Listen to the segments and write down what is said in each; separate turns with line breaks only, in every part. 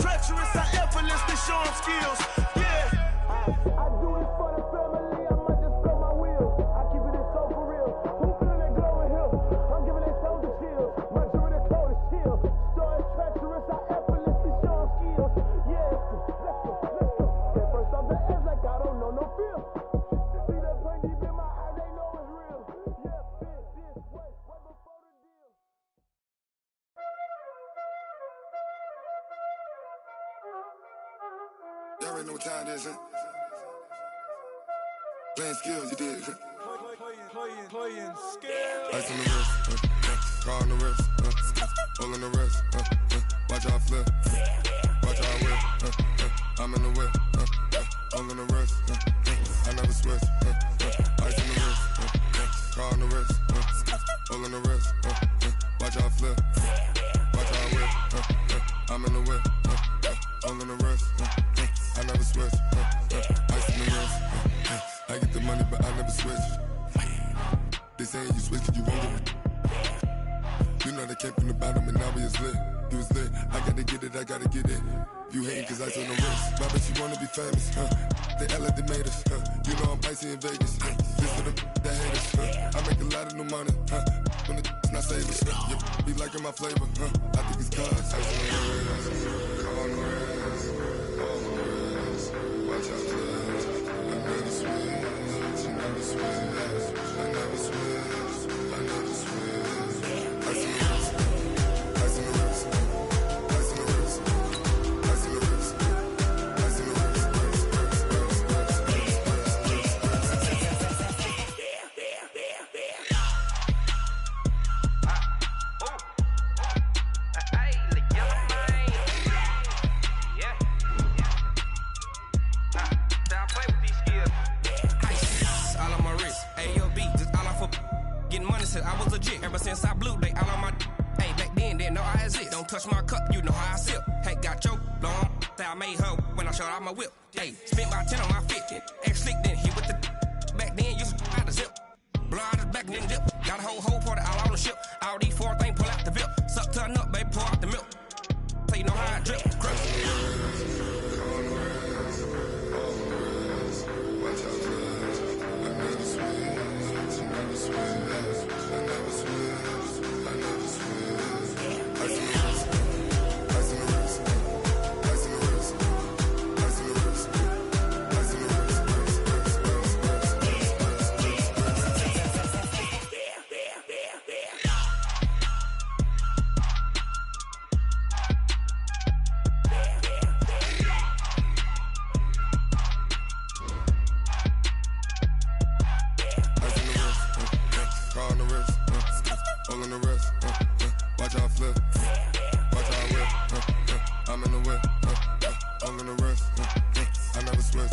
treacherous, I effortlessly show them skills. Yeah. I do it for the family, I might just blow my wheels. I keep it so for real. Who feeling that glow in here? I'm giving that soul the chills. My jewelry the cold is chill. Story treacherous, I effortlessly show them skills. Yeah, let's go. Get first off the edge like I don't know no feel. See that pain deep in my eyes, they know it's real. Yeah, fit this way before the deal.
Y'all already know what time it is, huh? Playing skills, you did.
Playing skills.
Ice on the wrist, car on the wrist, hole in the wrist, watch how I flip, watch how I whip, I'm in the whip, hole in the wrist, I never switch, ice on the wrist, car on the wrist, hole in the wrist, watch how I flip, watch how I whip, I'm in the whip, hole in the wrist, I never switch, ice on the wrist, I get the money but I never switch. They saying you switch, you won't get it. You know they came from the bottom and now we is lit. You was lit, I gotta get it, I gotta get it. You hating cause ice on the wrist. My bitch, you wanna be famous, They act like they made us, You know I'm icy in Vegas, This for the that hate us, I make a lot of new money, When the not savers, You be liking my flavor, I think it's cause ice on the wrist, car on the wrist, all the wrist, watch out flex. I never switch, I never switch, I never switch, I never switch. Ice on the wrist, ice on the wrist, ice on the wrist, ice on the wrist, ice on the wrist.
I was legit ever since I blew they all on my. Hey, back then didn't know I exist. Don't touch my cup, you know how I sip. Hey, got your long. I made her when I showed out my whip. Hey, spent about 10 on my 50. Ex slick then hit with the. Back then you out the zip. Blow out his back and then dip. Got a whole party all on the ship. All these four things pull out the VIP. Suck turn up, baby, pour out the milk. So you know how I drip. Crush.
Watch out, I never switch, I never switch. I never switch, I never switch. Ice on the wrist, ice on the wrist, ice on the wrist, ice on the wrist, ice on the wrist. Car on the wrist, hole in the wrist, watch how I flip, watch how I whip, I'm in the whip, hole in the wrist, I never switch.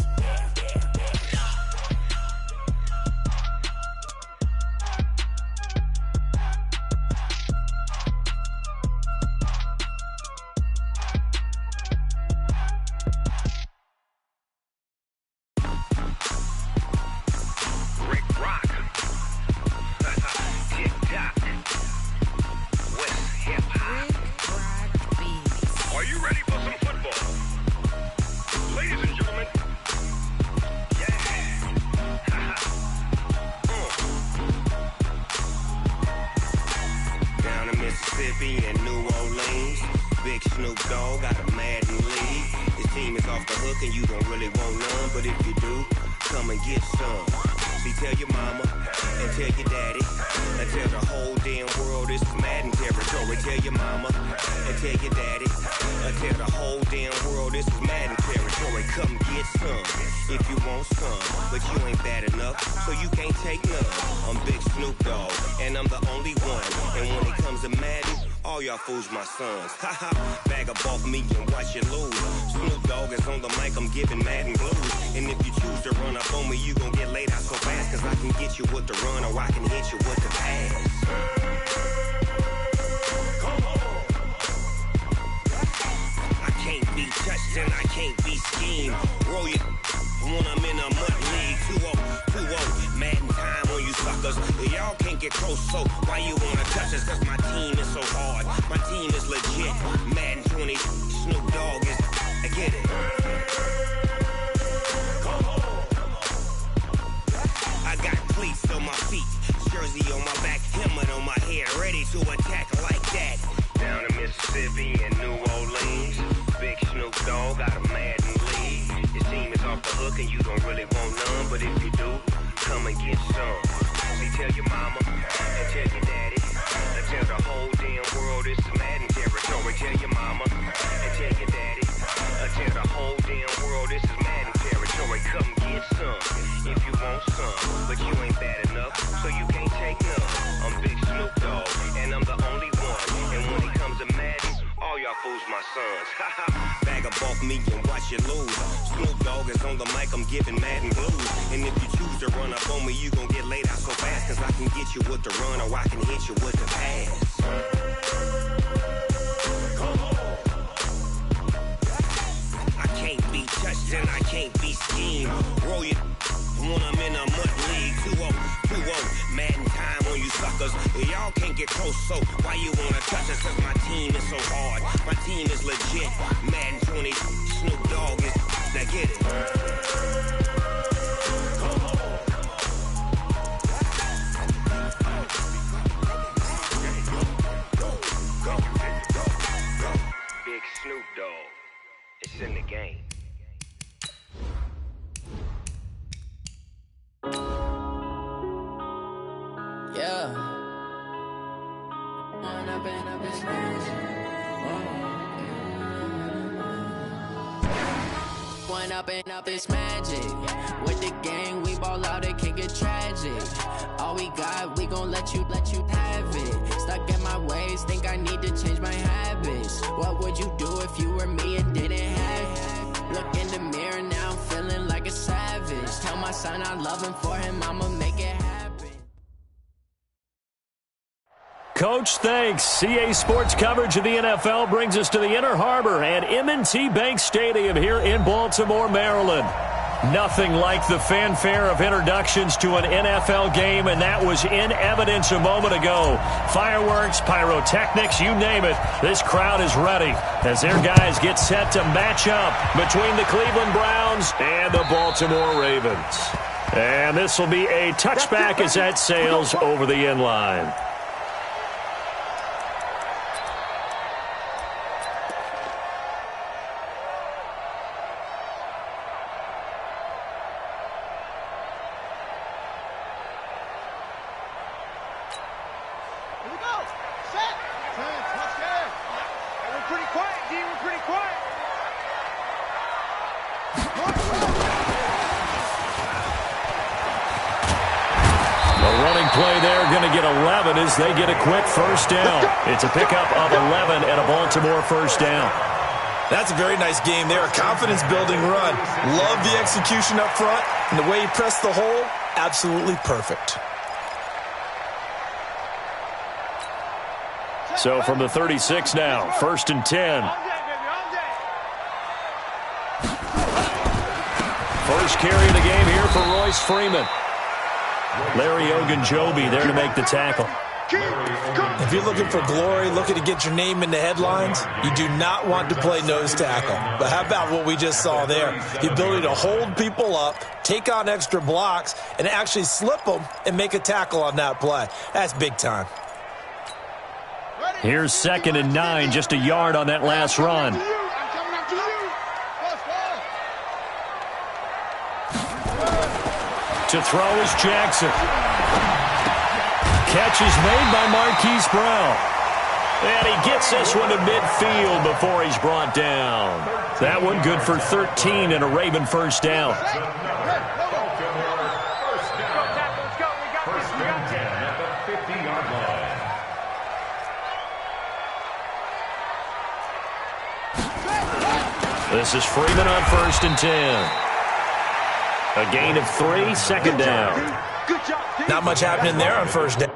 Fools my sons. Haha, bag up off me and watch you lose. Snoop Dogg is on the mic, I'm giving Madden blues. And if you choose to run up on me, you gon' get laid out so fast. Cause I can get you with the run or I can hit you with the pass. Come on. I can't be touched and I can't be schemed. Roll you when I'm in a mud league. 2-0, 2-0, Madden time on you suckers. Y'all can't get close, so why you wanna touch us? Cause my team is so hard. My team is legit. Madden 20, Snoop Dogg is get it. I got cleats on my feet, jersey on my back, helmet on my head, ready to attack like that. Down in Mississippi and New Orleans, Big Snoop Dogg got a Madden league. Your team is off the hook and you don't really want none, but if you do, come and get some. See, tell your mama and tell your daddy, and tell the whole damn world it's Madden territory. Tell your mama and tell your daddy, and tell the whole damn world this is Madden territory. Come get some if you want some, but you ain't bad enough, so you can't take none. I'm Big Snoop Dogg, and I'm the only one. And when it comes to Madden, all y'all fools my sons. Bag of bulk me and watch you lose. Snoop Dogg is on the mic, I'm giving Madden blues. And if you choose to run up on me, you gon' get laid out so fast, cause I can get you with the run or I can hit you with the pass. I can't be touched and I can't be schemed. Roll you when I'm in a mud league. 2-0, 2-0, Madden time on you suckers. Y'all can't get close, so why you wanna touch us? Cause my team is so hard, my team is legit. Madden 20, Snoop Dogg is, now get it. Big Snoop Dogg, it's in the game.
Yeah. One up and up is One up and up is magic. With the gang, we ball out, it can get tragic. All we got, we gon' let you have it. Stuck in my ways, think I need to change my habits. What would you do if you were me and didn't have it? Look in the mirror, now I'm feeling like a savage. Tell my son I love him, for him I'ma make it happen.
Coach, thanks. CA Sports coverage of the NFL brings us to the Inner Harbor at M&T Bank Stadium here in Baltimore, Maryland. Nothing like the fanfare of introductions to an NFL game, and that was in evidence a moment ago. Fireworks, pyrotechnics, you name it. This crowd is ready as their guys get set to match up between the Cleveland Browns and the Baltimore Ravens. And this will be a touchback as that sails over the end line. Play there, going to get 11 as they get a quick first down. It's a pickup of 11 and a Baltimore first down.
That's a very nice game there, a confidence-building run. Love the execution up front, and the way he pressed the hole, absolutely perfect.
So from the 36 now, 1st and 10. First carry of the game here for Royce Freeman. Larry Ogunjobi there to make the tackle.
If you're looking for glory, looking to get your name in the headlines, you do not want to play nose tackle. But how about what we just saw there? The ability to hold people up, take on extra blocks, and actually slip them and make a tackle on that play. That's big time.
Here's 2nd and 9, just a yard on that last run. To throw is Jackson. Catch is made by Marquise Brown. And he gets this one to midfield before he's brought down. That one good for 13 and a Raven first down. This is Freeman on 1st and 10. A gain of 3, 2nd down.
Not much happening there on 1st down.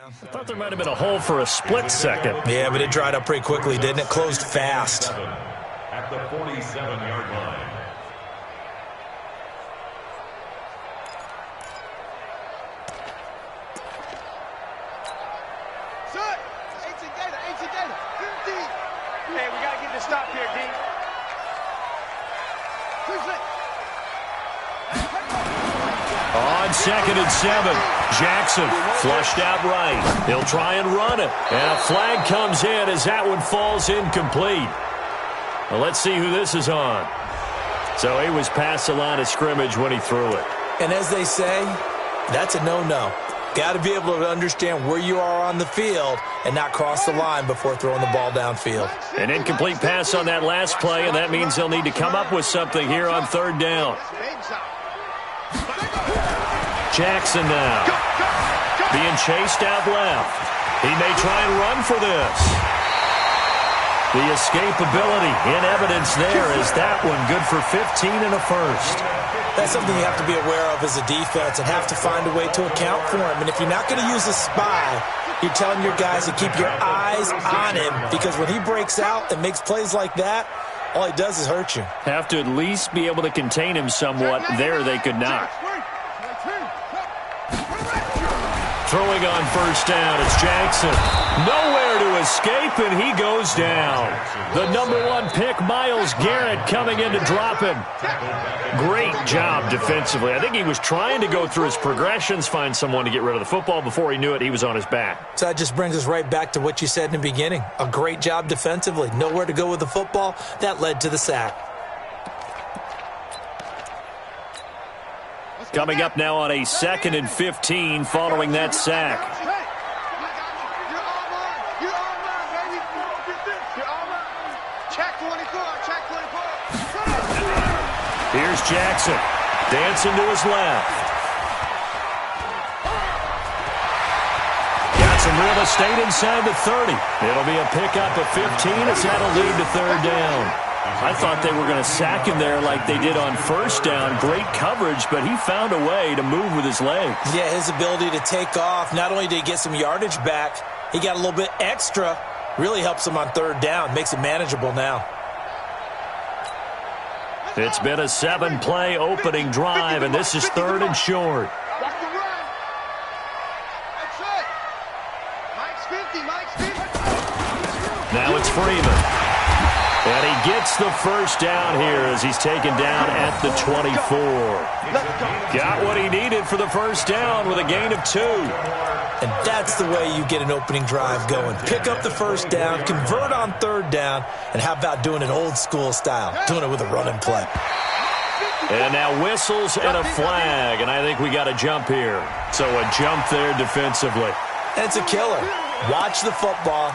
I thought there might have been a hole for a split second.
Yeah, but it dried up pretty quickly, didn't it? Closed fast.
At the 47-yard line.
Son, 18 data, 50. Hey, we got to get this stop here, D.
On 2nd and 7, Jackson flushed out right. He'll try and run it. And a flag comes in as that one falls incomplete. Well, let's see who this is on. So he was past the line of scrimmage when he threw it.
And as they say, that's a no-no. Got to be able to understand where you are on the field and not cross the line before throwing the ball downfield.
An incomplete pass on that last play, and that means they'll need to come up with something here on 3rd down. Jackson now being chased out left. He may try and run for this. The escapability in evidence there is that one good for 15 and a first.
That's something you have to be aware of as a defense and have to find a way to account for him. And if you're not going to use a spy, you're telling your guys to keep your eyes on him, because when he breaks out and makes plays like that, all he does is hurt you.
Have to at least be able to contain him somewhat. There they could not. Throwing on 1st down, it's Jackson. Nowhere to escape, and he goes down. The number 1 pick, Myles Garrett, coming in to drop him. Great job defensively. I think he was trying to go through his progressions, find someone to get rid of the football. Before he knew it, he was on his back.
So that just brings us right back to what you said in the beginning. A great job defensively. Nowhere to go with the football. That led to the sack.
Coming up now on a 2nd and 15 following that sack. Here's Jackson, dancing to his left. Got some real estate inside the 30. It'll be a pickup of 15 as that'll lead to 3rd down. I thought they were going to sack him there like they did on 1st down. Great coverage, but he found a way to move with his legs.
Yeah, his ability to take off, not only did he get some yardage back, he got a little bit extra. Really helps him on 3rd down, makes it manageable now.
It's been a 7-play opening drive, and this is 3rd and short. Now it's Freeman. And he gets the 1st down here as he's taken down at the 24. Got what he needed for the 1st down with a gain of 2.
And that's the way you get an opening drive going. Pick up the 1st down, convert on 3rd down, and how about doing it old school style, doing it with a running play.
And now whistles and a flag, and I think we got a jump here. So a jump there defensively.
And it's a killer. Watch the football.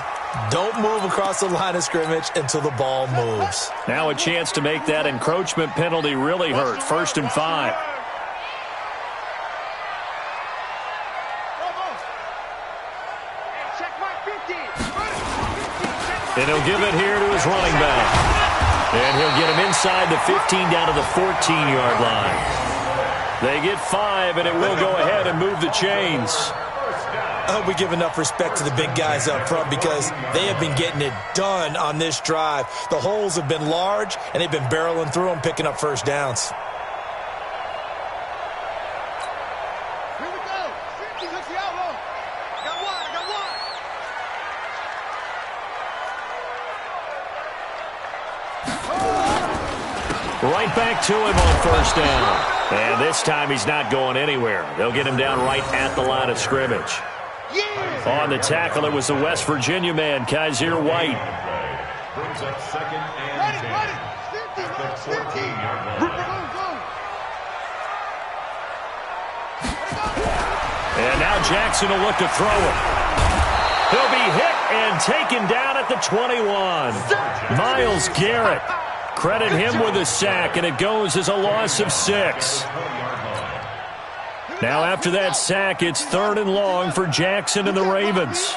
Don't move across the line of scrimmage until the ball moves.
Now a chance to make that encroachment penalty really hurt. 1st and 5. And he'll give it here to his running back. And he'll get him inside the 15 down to the 14-yard line. They get 5, and it will go ahead and move the chains.
I hope we give enough respect to the big guys up front, because they have been getting it done on this drive. The holes have been large, and they've been barreling through them, picking up 1st downs.
Here we go. 50, let's see how long. I got one.
Right back to him on 1st down. And this time he's not going anywhere. They'll get him down right at the line of scrimmage. On the tackle, it was the West Virginia man, Kaiser White.
Brings up 2nd and 10. At the 14-yard line.
And now Jackson will look to throw it. He'll be hit and taken down at the 21. Myles Garrett. Credit him with a sack, and it goes as a loss of 6. Now after that sack, it's 3rd and long for Jackson and the Ravens.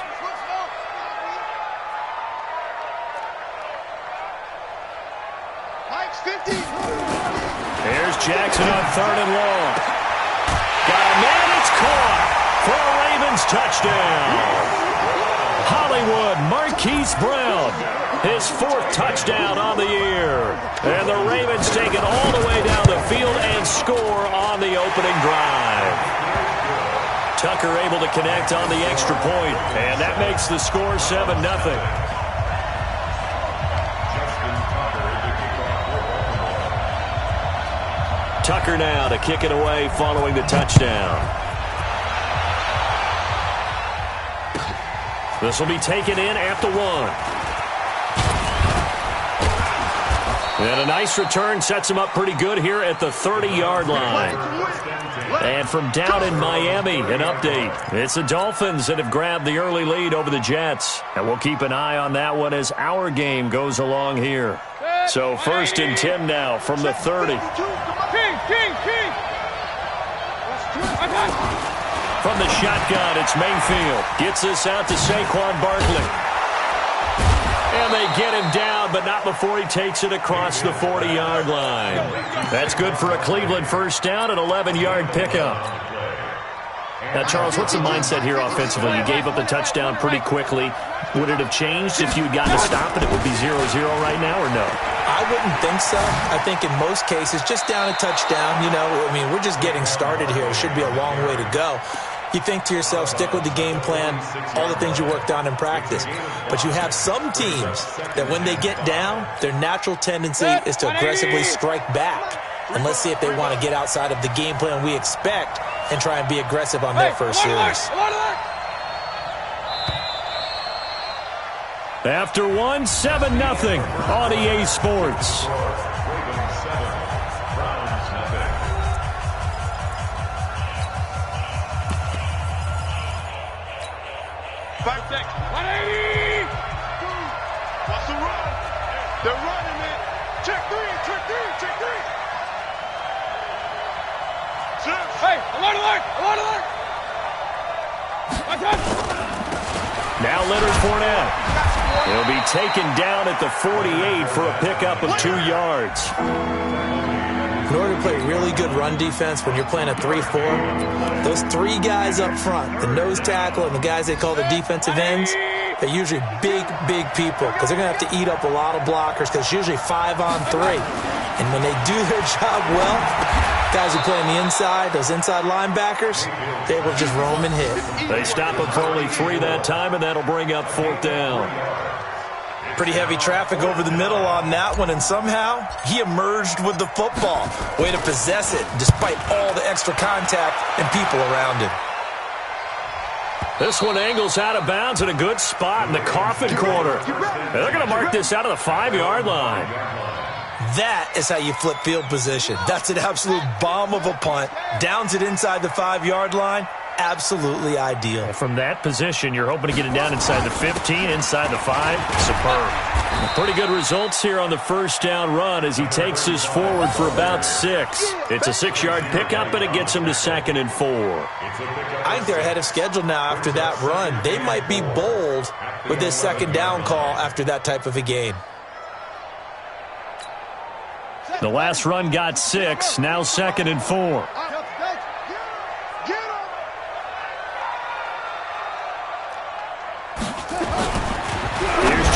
Here's Jackson on 3rd and long. Got a man, it's caught for a Ravens touchdown. Marquise Brown, his 4th touchdown on the year. And the Ravens take it all the way down the field and score on the opening drive. Tucker able to connect on the extra point, and that makes the score 7-0. Tucker now to kick it away following the touchdown. This will be taken in at the 1. And a nice return sets him up pretty good here at the 30-yard line. And from down in Miami, an update. It's the Dolphins that have grabbed the early lead over the Jets. And we'll keep an eye on that one as our game goes along here. So 1st and 10 now from the 30. From the shotgun, it's Mayfield. Gets this out to Saquon Barkley. And they get him down, but not before he takes it across the 40-yard line. That's good for a Cleveland first down, an 11-yard pickup. Now, Charles, what's the mindset here offensively? You gave up the touchdown pretty quickly. Would it have changed if you had gotten to stop it? It would be 0-0 right now, or no?
I wouldn't think so. I think in most cases, just down a touchdown, we're just getting started here. It should be a long way to go. You think to yourself, stick with the game plan, all the things you worked on in practice. But you have some teams that when they get down, their natural tendency is to aggressively strike back. And let's see if they want to get outside of the game plan we expect and try and be aggressive on their first series.
After 1, 7-0 on EA Sports.
What's the run? They're running it. Check three. Hey, alert!
Now Leonard Fournette. He'll be taken down at the 48 for a pickup of 2 yards.
In order to play really good run defense when you're playing a 3-4, those 3 guys up front, the nose tackle and the guys they call the defensive ends, they're usually big people because they're going to have to eat up a lot of blockers because it's usually 5-on-3. And when they do their job well, guys who play on the inside, those inside linebackers, they will just roam and hit.
They stop him for only 3 that time, and that'll bring up 4th down.
Pretty heavy traffic over the middle on that one, and somehow he emerged with the football. Way to possess it, despite all the extra contact and people around him.
This one angles out of bounds in a good spot in the coffin corner. They're going to mark this out of the 5-yard line.
That is how you flip field position. That's an absolute bomb of a punt. Downs it inside the 5-yard line. Absolutely ideal.
From that position, you're hoping to get it down inside the 15, inside the 5. Superb. Pretty good results here on the first down run as he takes this forward for about 6. It's a 6-yard pickup, and it gets him to 2nd and 4.
I think they're ahead of schedule now after that run. They might be bold with this 2nd down call after that type of a gain.
The last run got 6, now 2nd and 4.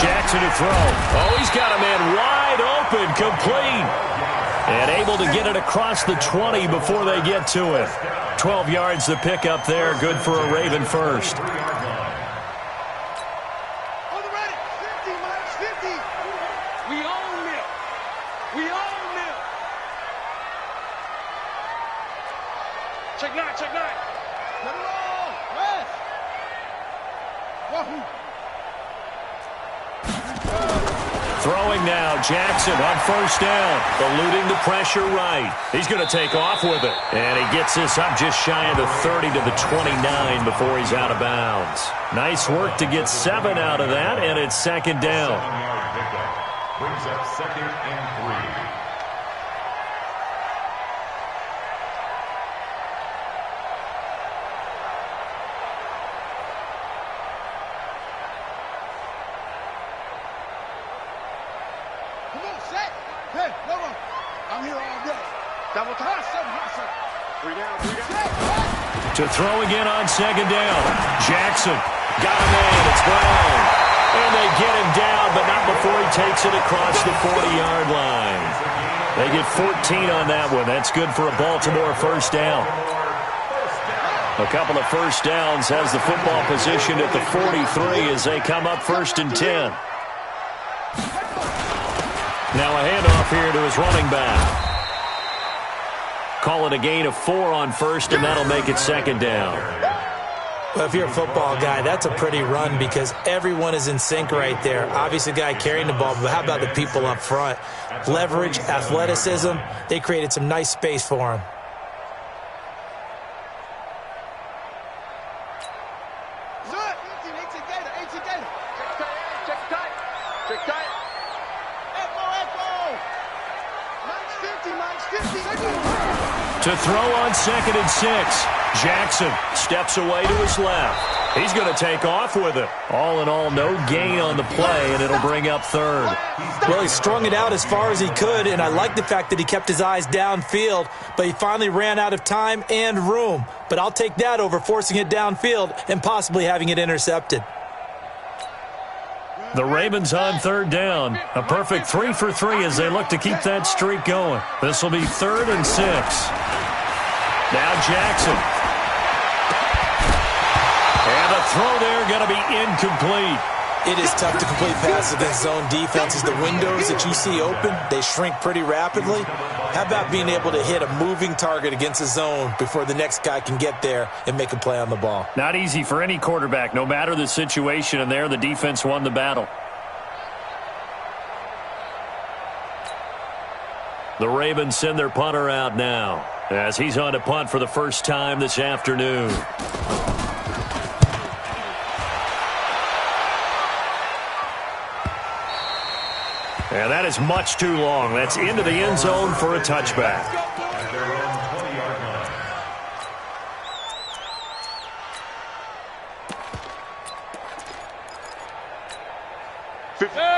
Jackson to throw. Oh, he's got a man wide open, complete. And able to get it across the 20 before they get to it. 12 yards the pickup there, good for a Raven first.
Check 9. Let it roll. Rest. Wahoo.
Throwing now, Jackson on first down, eluding the pressure right. He's going to take off with it. And he gets this up just shy of the 30 to the 29 before he's out of bounds. Nice work to get 7 out of that, and it's 2nd down.
Brings up 2nd and 3.
To throw again on 2nd down. Jackson got a man. It's Brown. And they get him down, but not before he takes it across the 40-yard line. They get 14 on that one. That's good for a Baltimore first down. A couple of first downs has the football positioned at the 43 as they come up 1st and 10. Now a handoff here to his running back. Call it a gain of 4 on first, and that'll make it 2nd down.
Well, if you're a football guy, that's a pretty run because everyone is in sync right there. Obviously, the guy carrying the ball, but how about the people up front? Leverage, athleticism, they created some nice space for him.
To throw on 2nd and 6. Jackson steps away to his left. He's going to take off with it. All in all, no gain on the play, and it'll bring up 3rd.
Well, he strung it out as far as he could, and I like the fact that he kept his eyes downfield, but he finally ran out of time and room. But I'll take that over forcing it downfield and possibly having it intercepted.
The Ravens on 3rd down. A perfect 3 for 3 as they look to keep that streak going. This will be 3rd and 6. Now Jackson. And a throw there going to be incomplete.
It is tough to complete passes against zone defenses. The windows that you see open, they shrink pretty rapidly. How about being able to hit a moving target against a zone before the next guy can get there and make a play on the ball?
Not easy for any quarterback, no matter the situation, and there the defense won the battle. The Ravens send their punter out now as he's on to punt for the first time this afternoon. And that is much too long. That's into the end zone for a touchback.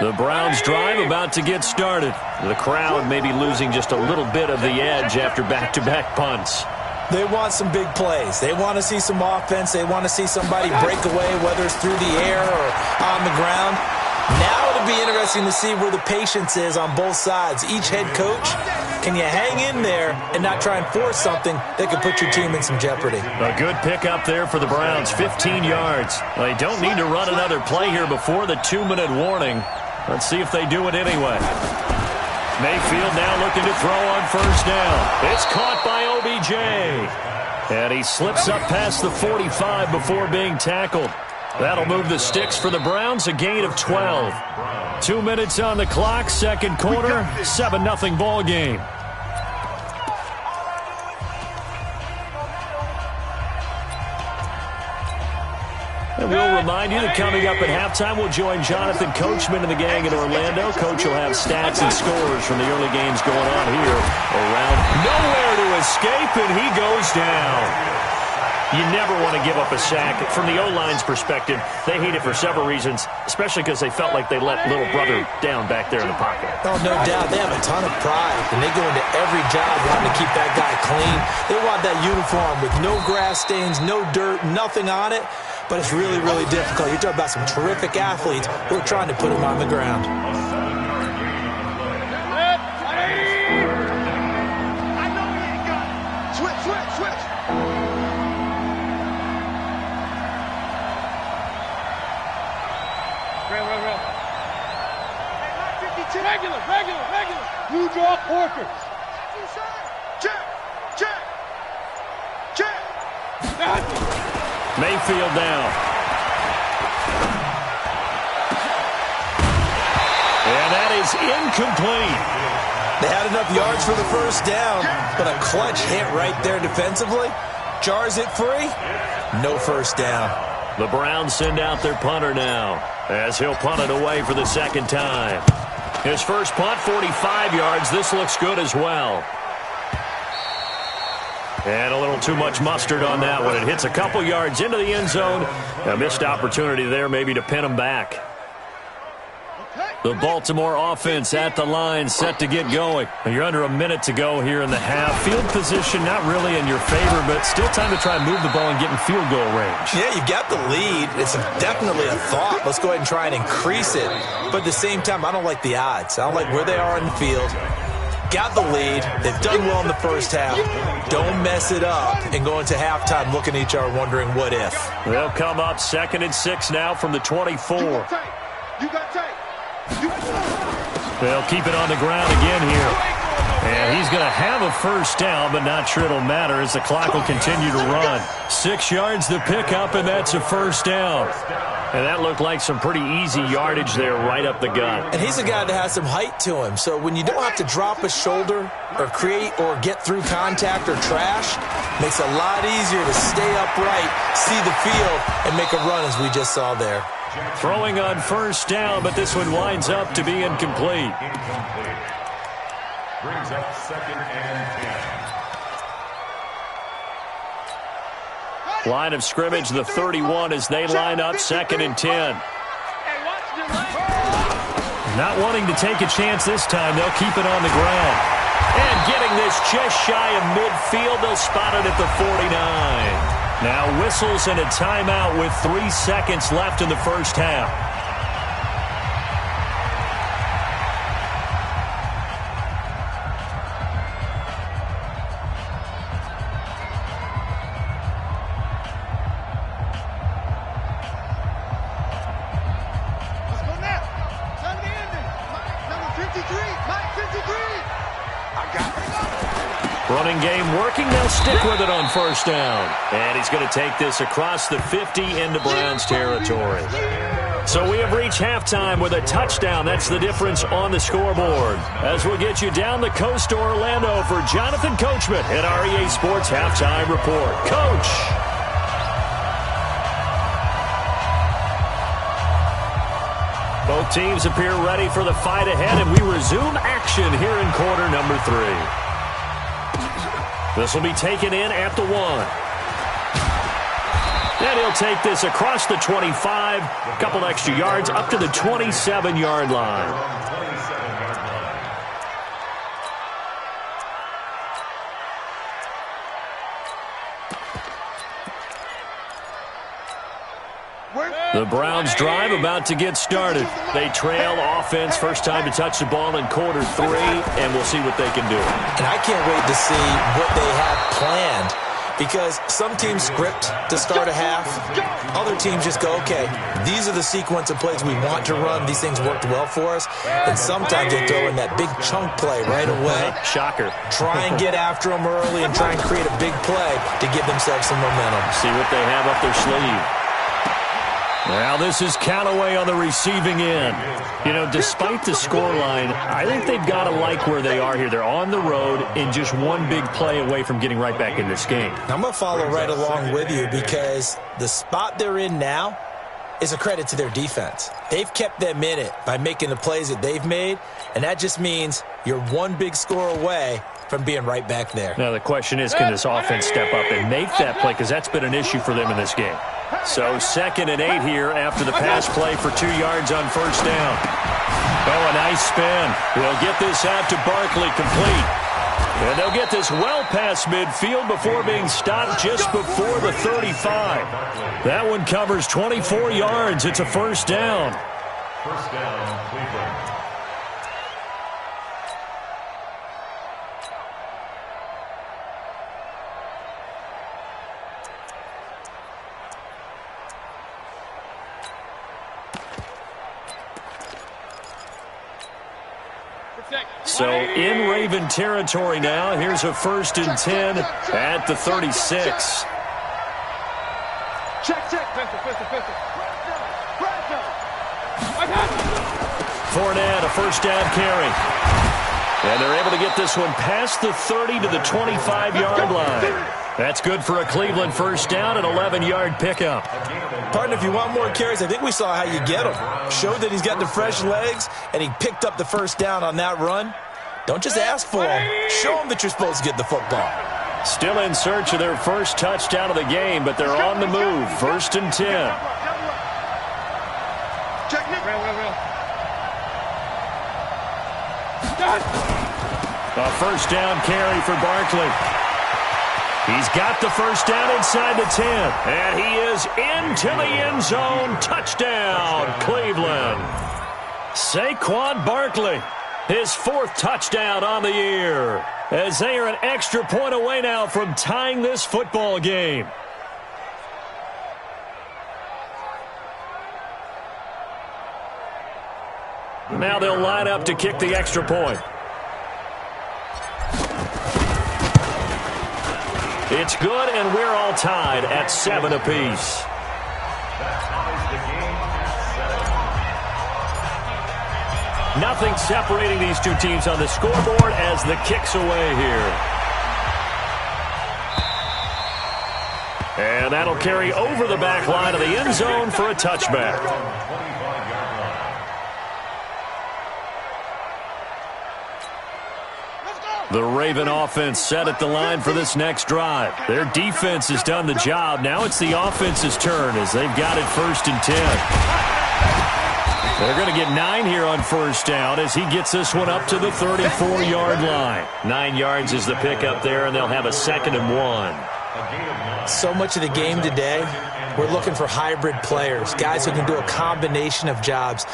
The Browns drive about to get started. The crowd may be losing just a little bit of the edge after back-to-back punts.
They want some big plays. They want to see some offense. They want to see somebody break away, whether it's through the air or on the ground. Now it'll be interesting to see where the patience is on both sides. Each head coach, can you hang in there and not try and force something that could put your team in some jeopardy?
A good pickup there for the Browns, 15 yards. They don't need to run another play here before the 2-minute warning. Let's see if they do it anyway. Mayfield now looking to throw on first down. It's caught by OBJ. And he slips up past the 45 before being tackled. That'll move the sticks for the Browns, a gain of 12. 2 minutes on the clock, second quarter, 7-0 ball game. And we'll remind you that coming up at halftime, we'll join Jonathan Coachman and the gang in Orlando. Coach will have stats and scores from the early games going on here around. Nowhere to escape, and he goes down. You never want to give up a sack. From the O-line's perspective, they hate it for several reasons, especially because they felt like they let little brother down back there in the pocket.
Oh, no doubt. They have a ton of pride, and they go into every job wanting to keep that guy clean. They want that uniform with no grass stains, no dirt, nothing on it. But it's really, really difficult. You're talking about some terrific athletes who are trying to put him on the ground.
Regular. New draw Porker. Check.
Mayfield down. And that is incomplete.
They had enough yards for the first down, but a clutch hit right there defensively. Jars it free. No first down.
The Browns send out their punter now as he'll punt it away for the second time. His first punt, 45 yards. This looks good as well. And a little too much mustard on that one. It hits a couple yards into the end zone. A missed opportunity there maybe to pin him back.
Okay.
The Baltimore offense at the line, set to get going. You're under a minute to go here in the half. Field position not really in your favor, but still time to try and move the ball and get in field goal range.
Yeah, you've got the lead. It's definitely a thought. Let's go ahead and try and increase it. But at the same time, I don't like the odds. I don't like where they are in the field. Got the lead. They've done well in the first half. Don't mess it up and go into halftime looking at each other wondering what if.
They'll come up 2nd and 6 now from the 24.
You got tape.
They'll keep it on the ground again here. And he's going to have a first down, but not sure it'll matter as the clock will continue to run. 6 yards the pickup, and that's a first down. And that looked like some pretty easy yardage there right up the gut.
And he's a guy that has some height to him. So when you don't have to drop a shoulder or create or get through contact or trash, makes it a lot easier to stay upright, see the field, and make a run as we just saw there.
Throwing on first down, but this one winds up to be incomplete.
Brings up 2nd and 10.
Line of scrimmage, the 31 as they line up 2nd and 10. Not wanting to take a chance this time, they'll keep it on the ground. And getting this just shy of midfield, they'll spot it at the 49. Now whistles and a timeout with 3 seconds left in the first half.
Let's go now. Time to end it. Number 53. Mike 53. I got it.
Running game working. They'll stick with it on first down. And he's going to take this across the 50 into Browns territory. So we have reached halftime with a touchdown. That's the difference on the scoreboard. As we'll get you down the coast to Orlando for Jonathan Coachman at our EA Sports Halftime Report. Coach. Both teams appear ready for the fight ahead, and we resume action here in quarter number 3. This will be taken in at the 1. And he'll take this across the 25, a couple extra yards up to the 27-yard line. The Browns drive about to get started. They trail offense, first time to touch the ball in quarter 3, and we'll see what they can do.
And I can't wait to see what they have planned, because some teams script to start a half. Other teams just go, okay, these are the sequence of plays we want to run. These things worked well for us. And sometimes they throw in that big chunk play right away.
Shocker.
Try and get after them early and try and create a big play to give themselves some momentum.
See what they have up their sleeve. Now this is Callaway on the receiving end. You know, despite the scoreline, I think they've got to like where they are here. They're on the road and just one big play away from getting right back in this game.
I'm going to follow right along with you, because the spot they're in now is a credit to their defense. They've kept them in it by making the plays that they've made, and that just means you're one big score away from being right back there.
Now the question is, can this offense step up and make that play, because that's been an issue for them in this game. So 2nd and 8 here after the pass play for 2 yards on first down. Oh, a nice spin. They'll get this out to Barkley, complete. And they'll get this well past midfield before being stopped just before the 35. That one covers 24 yards. It's a first down.
First down, Cleveland.
So in Raven territory now. Here's a 1st and 10 at the 36.
Check. Pistol.
Fournette, a first down carry. And they're able to get this one past the 30 to the 25-yard line. That's good for a Cleveland first down, an 11-yard pickup.
Partner, if you want more carries, I think we saw how you get them. Showed that he's got the fresh legs, and he picked up the first down on that run. Don't just ask for them. Show them that you're supposed to get the football.
Still in search of their first touchdown of the game, but they're on the move. 1st and 10.
Check, Nick.
A first down carry for Barkley. He's got the first down inside the 10. And he is into the end zone. Touchdown, Cleveland. Saquon Barkley, his 4th touchdown on the year, as they are an extra point away now from tying this football game. Now they'll line up to kick the extra point. It's good, and we're all tied at 7 apiece. Nothing separating these two teams on the scoreboard as the kick's away here. And that'll carry over the back line of the end zone for a touchback. The Raven offense set at the line for this next drive. Their defense has done the job. Now it's the offense's turn as they've got it 1st and 10. They're going to get 9 here on first down as he gets this one up to the 34-yard line. 9 yards is the pickup there, and they'll have a 2nd and 1.
So much of the game today, we're looking for hybrid players, guys who can do a combination of jobs.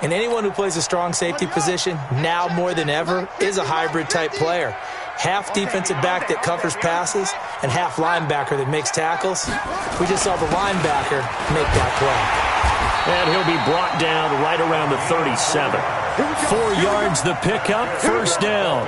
And anyone who plays a strong safety position, now more than ever, is a hybrid-type player. Half defensive back that covers passes and half linebacker that makes tackles. We just saw the linebacker make that play.
And he'll be brought down right around the 37. 4 yards the pickup, first down.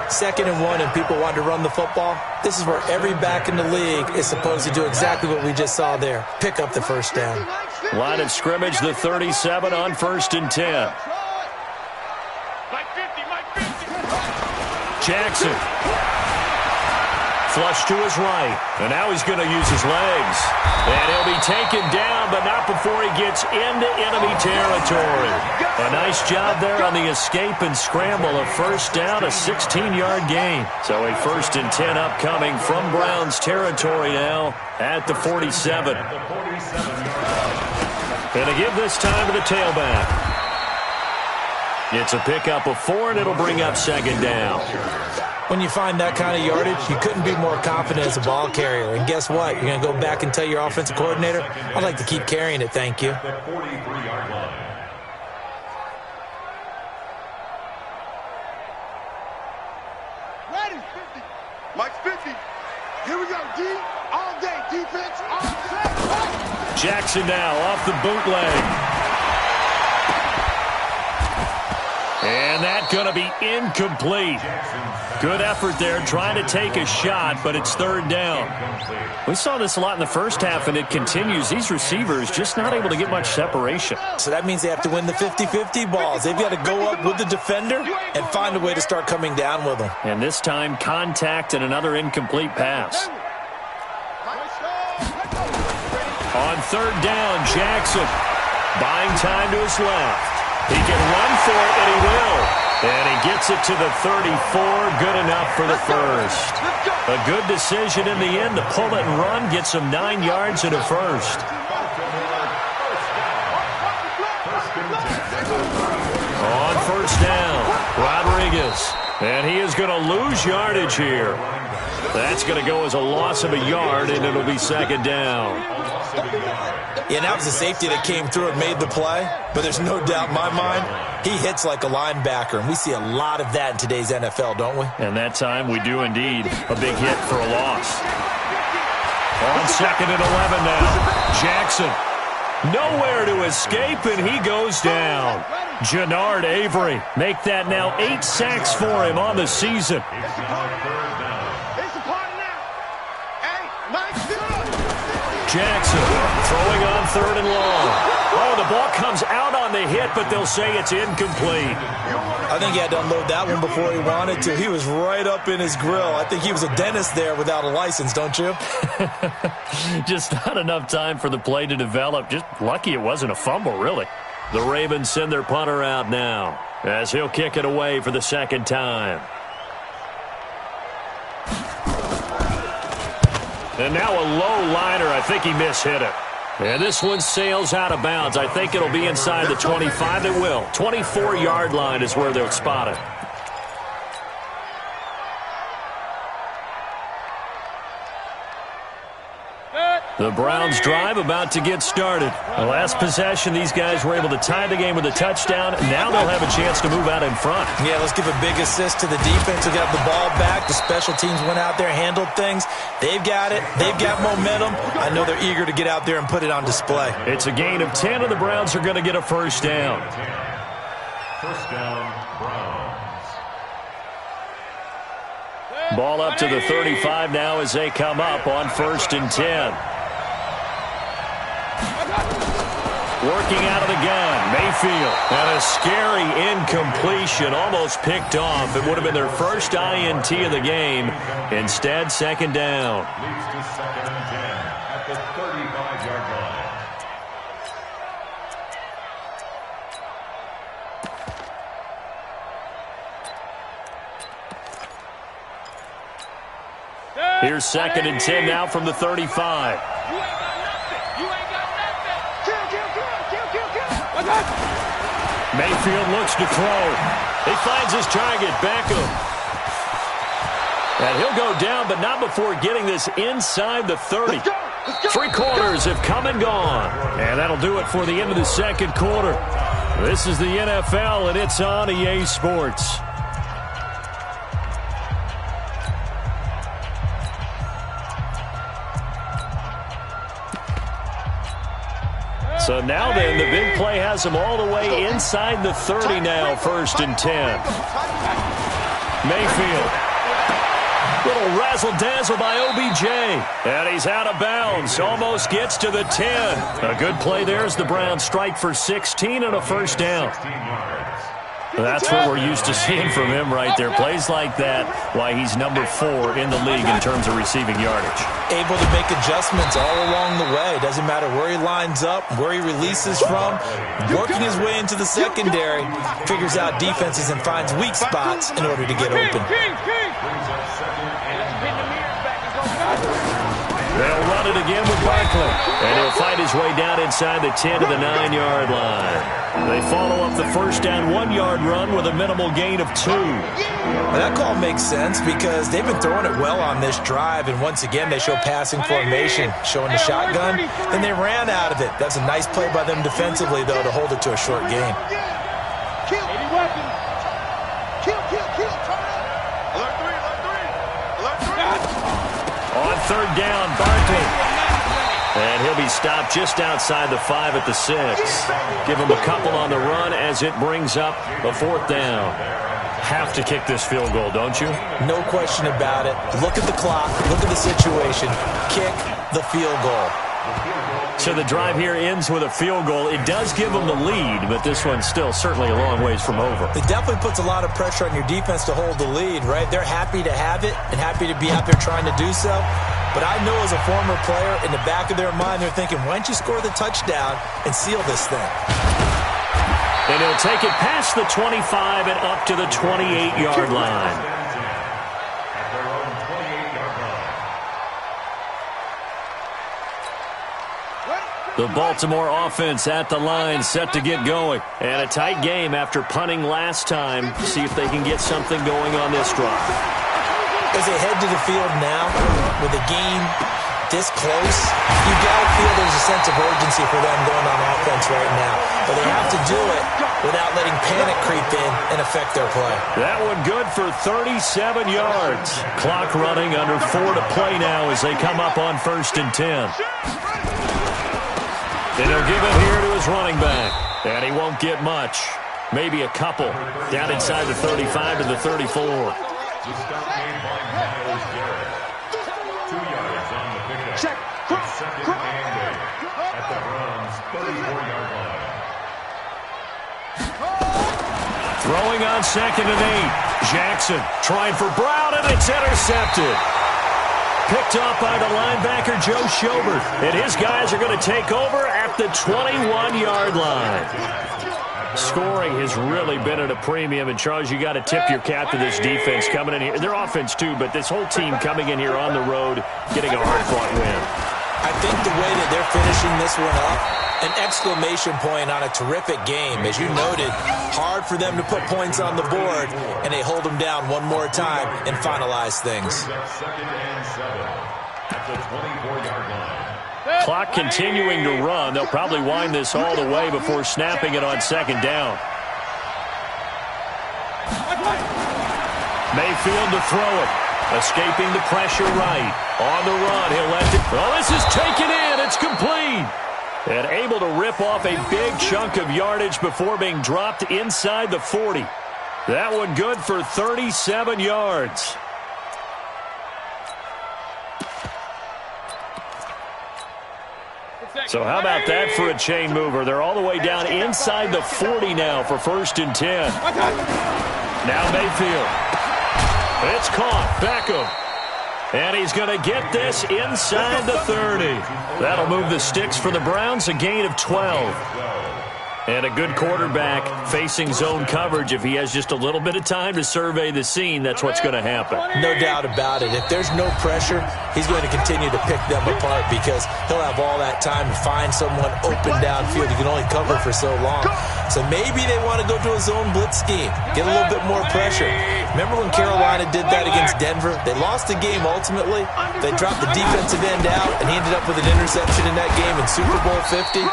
2nd and 1, and people want to run the football. This is where every back in the league is supposed to do exactly what we just saw there. Pick up the first down.
Line of scrimmage, the 37 on 1st and 10. Jackson. Flush to his right. And now he's going to use his legs. And he'll be taken down, but not before he gets into enemy territory. A nice job there on the escape and scramble. A first down, a 16-yard gain. So a 1st and 10 upcoming from Browns territory now at the 47. And to give this time to the tailback. It's a pickup of 4, and it'll bring up 2nd down.
When you find that kind of yardage, you couldn't be more confident as a ball carrier. And guess what? You're going to go back and tell your offensive coordinator, I'd like to keep carrying it, thank you.
Ready. Mike's 50. Here we go, D. All day. Defense. All set.
Jackson now off the bootleg. And that's going to be incomplete. Good effort there trying to take a shot, but it's 3rd down. We saw this a lot in the first half, and it continues. These receivers just not able to get much separation.
So that means they have to win the 50-50 balls. They've got to go up with the defender and find a way to start coming down with them.
And this time, contact and another incomplete pass. On 3rd down, Jackson buying time to his left. He can run for it, and he will. And he gets it to the 34. Good enough for the first. A good decision in the end to pull it and run. Gets him 9 yards and a first. On first down, Rodriguez. And he is going to lose yardage here. That's going to go as a loss of a yard, and it'll be 2nd down.
Yeah, that was a safety that came through and made the play. But there's no doubt in my mind, he hits like a linebacker. And we see a lot of that in today's NFL, don't we?
And that time we do indeed. A big hit for a loss. On 2nd and 11 now. Jackson. Nowhere to escape, and he goes down. Jannard Avery. Make that now 8 sacks for him on the season. Jackson throwing on 3rd and long. Oh, the ball comes out on the hit, but they'll say it's incomplete.
I think he had to unload that one before he wanted to. He was right up in his grill. I think he was a dentist there without a license, don't you?
Just not enough time for the play to develop. Just lucky it wasn't a fumble, really. The Ravens send their punter out now as he'll kick it away for the 2nd time. And now a low liner. I think he mishit it. And this one sails out of bounds. I think it'll be inside the 25. It will. 24-yard line is where they'll spot it. The Browns drive about to get started. The last possession, these guys were able to tie the game with a touchdown. Now they'll have a chance to move out in front.
Yeah, let's give a big assist to the defense. They got the ball back. The special teams went out there, handled things. They've got it. They've got momentum. I know they're eager to get out there and put it on display.
It's a gain of 10, and the Browns are going to get a first down.
First down, Browns.
Ball up to the 35 now as they come up on 1st and 10. Working out of the gun, Mayfield. And a scary incompletion, almost picked off. It would have been their first INT of the game. Instead, second down.
Leads to 2nd and 10 at the 35-yard line.
Here's 2nd and 10 now from the 35. Mayfield looks to throw. He finds his target, Beckham. And he'll go down, but not before getting this inside the 30. 3 quarters have come and gone. And that'll do it for the end of the 2nd quarter. This is the NFL, and it's on EA Sports. So now then, the big play has them all the way inside the 30 now, 1st and 10. Mayfield. Little razzle-dazzle by OBJ. And he's out of bounds. Almost gets to the 10. A good play there as the Browns strike for 16 and a first down. That's what we're used to seeing from him right there. Plays like that, why he's number 4 in the league in terms of receiving yardage.
Able to make adjustments all along the way. Doesn't matter where he lines up, where he releases from. Working his way into the secondary, figures out defenses and finds weak spots in order to get open.
They'll run it again with Barkley. And he'll find his way down inside the 10 to the 9-yard line. They follow up the first down 1-yard run with a minimal gain of 2.
Well, that call makes sense because they've been throwing it well on this drive, and once again they show passing formation, showing the shotgun, and they ran out of it. That's a nice play by them defensively, though, to hold it to a short gain.
On 3rd down, Barkley. And he'll be stopped just outside the 5 at the 6. Give him a couple on the run as it brings up a 4th down. Have to kick this field goal, don't you?
No question about it. Look at the clock. Look at the situation. Kick the field goal.
So the drive here ends with a field goal. It does give them the lead, but this one's still certainly a long ways from over.
It definitely puts a lot of pressure on your defense to hold the lead, right? They're happy to have it and happy to be out there trying to do so. But I know as a former player, in the back of their mind, they're thinking, why don't you score the touchdown and seal this thing?
And he'll take it past the 25 and up to the 28-yard line. The Baltimore offense at the line, set to get going. And a tight game after punting last time. See if they can get something going on this drive.
As they head to the field now, with the game this close, you got to feel there's a sense of urgency for them going on offense right now. But they have to do it without letting panic creep in and affect their play.
That one good for 37 yards. Clock running, under 4 to play now as they come up on 1st and 10. And he'll give it here to his running back. And he won't get much. Maybe a couple. Down inside the 35 to the 34.
The stop made by Myles Garrett. 2 yards on the pickup. Check. 2nd and 8 at the Browns' 34-yard line.
Throwing on 2nd and 8. Jackson trying for Brown, and it's intercepted. Picked off by the linebacker, Joe Schobert. And his guys are going to take over at the 21-yard line. Scoring has really been at a premium. And, Charles, you got to tip your cap to this defense coming in here. Their offense, too, but this whole team coming in here on the road, getting a hard-fought win.
I think the way that they're finishing this one up, an exclamation point on a terrific game. As you noted, hard for them to put points on the board, and they hold them down one more time and finalize things.
2nd and 7 at the 24-yard line.
Clock continuing to run. They'll probably wind this all the way before snapping it on second down. Mayfield to throw it. Escaping the pressure right. On the run, he'll let it. Oh, this is taken in. It's complete. And able to rip off a big chunk of yardage before being dropped inside the 40. That one good for 37 yards. So how about that for a chain mover? They're all the way down inside the 40 now for 1st and 10. Now Mayfield. It's caught. Beckham. And he's going to get this inside the 30. That'll move the sticks for the Browns, a gain of 12. And a good quarterback facing zone coverage. If he has just a little bit of time to survey the scene, that's what's going to happen.
No doubt about it. If there's no pressure, he's going to continue to pick them apart because he'll have all that time to find someone open downfield. He can only cover for so long. So maybe they want to go to a zone blitz scheme, get a little bit more pressure. Remember when Carolina did that against Denver? They lost the game ultimately. They dropped the defensive end out, and he ended up with an interception in that game in Super Bowl 50.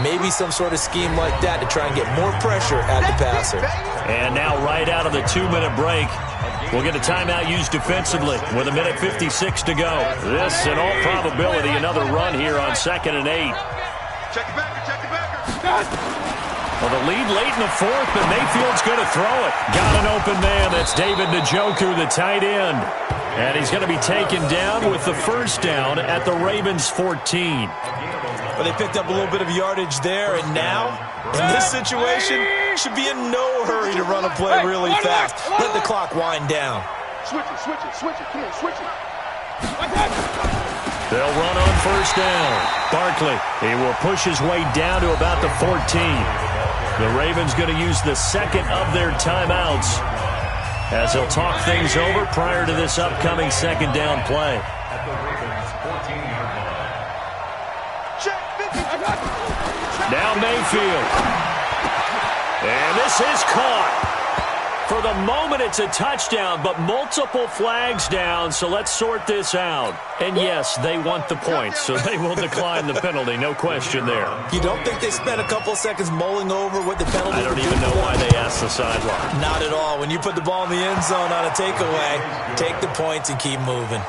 Maybe some sort of scheme like that to try and get more pressure at the passer.
And now right out of the 2-minute break, we'll get a timeout used defensively with 1:56 to go. This, in all probability, another run here on 2nd and 8.
Check it back.
Well, the lead late in the 4th, but Mayfield's going to throw it. Got an open man. That's David Njoku, the tight end. And he's going to be taken down with the 1st down at the Ravens' 14.
But they picked up a little bit of yardage there, and now, in this situation, should be in no hurry to run a play really fast. Let the clock wind down.
Switch it. Come on, switch it.
They'll run on 1st down. Barkley, he will push his way down to about the 14. The Ravens going to use the second of their timeouts as they'll talk things over prior to this upcoming 2nd down play. Now Mayfield. And this is caught. For the moment, it's a touchdown, but multiple flags down, so let's sort this out. And yes, they want the points, so they will decline the penalty, no question there.
You don't think they spent a couple seconds mulling over what the penalty
I don't even know why they asked the sideline.
Not at all. When you put the ball in the end zone on a takeaway, take the points and keep moving.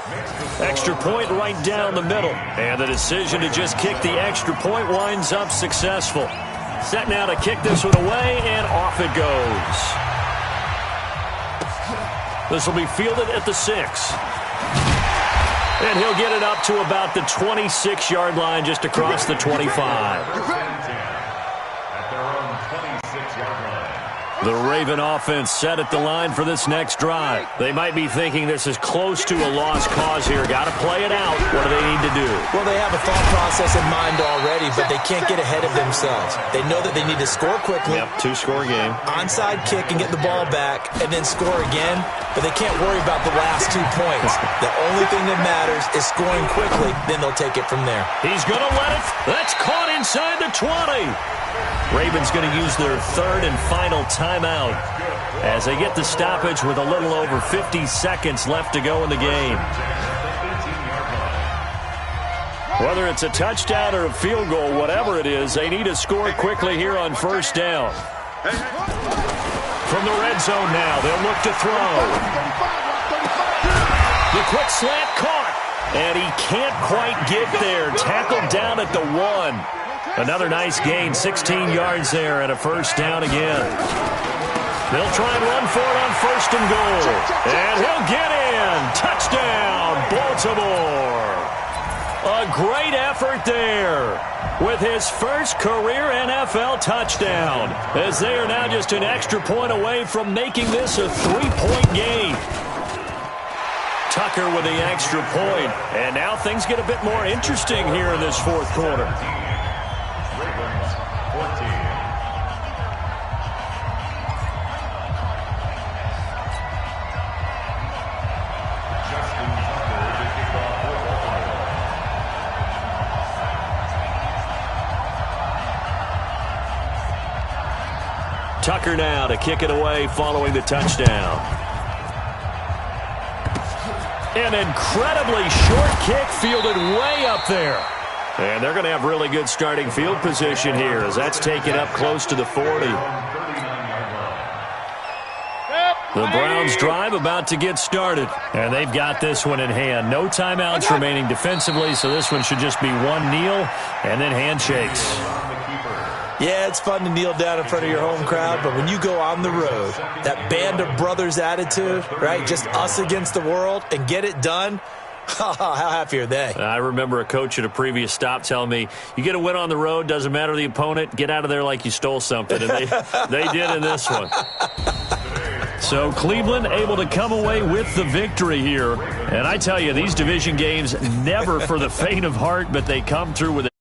Extra point right down the middle. And the decision to just kick the extra point winds up successful. Set now to kick this one away, and off it goes. This will be fielded at the 6. And he'll get it up to about the 26-yard line just across the 25. The Raven offense set at the line for this next drive. They might be thinking this is close to a lost cause here. Got to play it out. What do they need to do?
Well, they have a thought process in mind already, but they can't get ahead of themselves. They know that they need to score quickly.
Yep, 2-score game.
Onside kick and get the ball back and then score again, but they can't worry about the last 2 points. The only thing that matters is scoring quickly, then they'll take it from there.
He's going to let it. That's caught inside the 20. Ravens going to use their 3rd and final timeout as they get the stoppage with a little over 50 seconds left to go in the game. Whether it's a touchdown or a field goal, whatever it is, they need to score quickly here on 1st down. From the red zone now, they'll look to throw. The quick slant caught, and he can't quite get there. Tackled down at the 1. Another nice gain, 16 yards there, and a 1st down again. They'll try and run for it on 1st and goal. And he'll get in. Touchdown, Baltimore. A great effort there with his first career NFL touchdown, as they are now just an extra point away from making this a 3-point game. Tucker with the extra point, and now things get a bit more interesting here in this 4th quarter. Tucker now to kick it away following the touchdown. An incredibly short kick fielded way up there. And they're going to have really good starting field position here as that's taken up close to the 40. The Browns drive about to get started. And they've got this one in hand. No timeouts remaining defensively, so this one should just be one kneel and then handshakes.
Yeah, it's fun to kneel down in front of your home crowd, but when you go on the road, that band of brothers attitude, right, just us against the world, and get it done, how happy are they?
I remember a coach at a previous stop telling me, you get a win on the road, doesn't matter the opponent, get out of there like you stole something. And they did in this one. So Cleveland able to come away with the victory here. And I tell you, these division games never for the faint of heart, but they come through with it.